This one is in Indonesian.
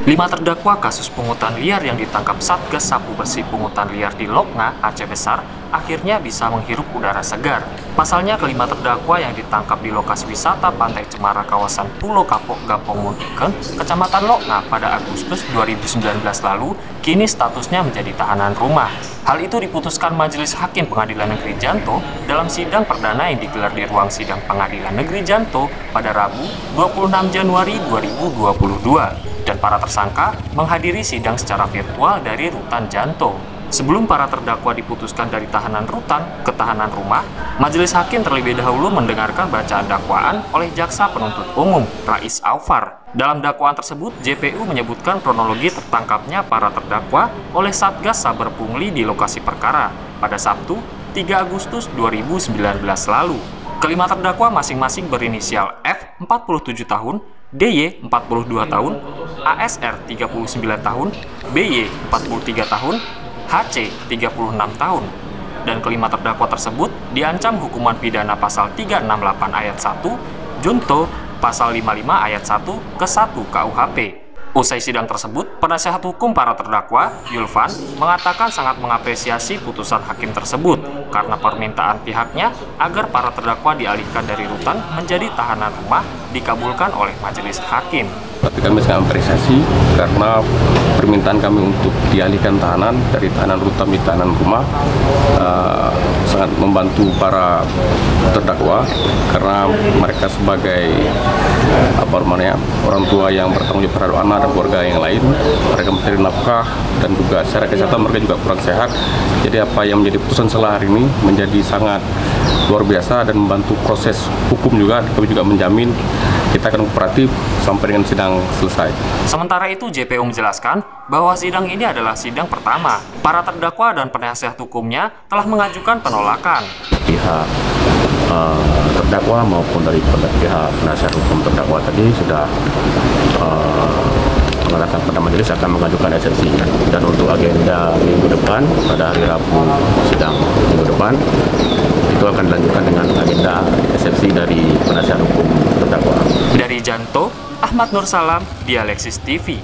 5 terdakwa kasus pungutan liar yang ditangkap Satgas Sapu Bersih Pungutan Liar di Lokna, Aceh Besar, akhirnya bisa menghirup udara segar. Pasalnya, kelima terdakwa yang ditangkap di lokasi wisata Pantai Cemara kawasan Pulau Kapok, Gampong Muntikeng, Kecamatan Lokna pada Agustus 2019 lalu, kini statusnya menjadi tahanan rumah. Hal itu diputuskan Majelis Hakim Pengadilan Negeri Janto dalam sidang perdana yang digelar di ruang sidang Pengadilan Negeri Janto pada Rabu 26 Januari 2022. Dan para tersangka menghadiri sidang secara virtual dari Rutan Janto. Sebelum para terdakwa diputuskan dari tahanan rutan ke tahanan rumah, Majelis Hakim terlebih dahulu mendengarkan bacaan dakwaan oleh Jaksa Penuntut Umum, Rais Aufar. Dalam dakwaan tersebut, JPU menyebutkan kronologi tertangkapnya para terdakwa oleh Satgas Saber Pungli di lokasi perkara pada Sabtu, 3 Agustus 2019 lalu. Kelima terdakwa masing-masing berinisial F, 47 tahun, DY 42 tahun, ASR 39 tahun, BY 43 tahun, HC 36 tahun. Dan kelima terdakwa tersebut diancam hukuman pidana pasal 368 ayat 1, junto pasal 55 ayat 1 ke 1 KUHP. Usai sidang tersebut, penasihat hukum para terdakwa, Yulvan, mengatakan sangat mengapresiasi putusan hakim tersebut karena permintaan pihaknya agar para terdakwa dialihkan dari rutan menjadi tahanan rumah dikabulkan oleh majelis hakim. Tapi kami sangat apresiasi karena permintaan kami untuk dialihkan tahanan dari tahanan rutan di tahanan rumah sangat membantu para terdakwa karena mereka sebagai orang tua yang bertanggung jawab terhadap anak dan keluarga yang lain, mereka mencari nafkah dan juga secara kesehatan mereka juga kurang sehat. Jadi apa yang menjadi putusan setelah hari ini menjadi sangat luar biasa dan membantu proses hukum juga. Kami juga menjamin kita akan kooperatif sampai dengan sidang selesai. Sementara itu, JPU menjelaskan bahwa sidang ini adalah sidang pertama. Para terdakwa dan penasihat hukumnya telah mengajukan penolakan. Pihak terdakwa maupun dari pihak penasihat hukum terdakwa tadi sudah mengatakan pada majelis akan mengajukan eksepsi, dan untuk agenda minggu depan pada hari Rabu sidang minggu depan itu akan dilanjutkan dengan agenda eksepsi dari penasihat hukum terdakwa. Dari Janto, Ahmad Nur Salam, Dialeksis TV.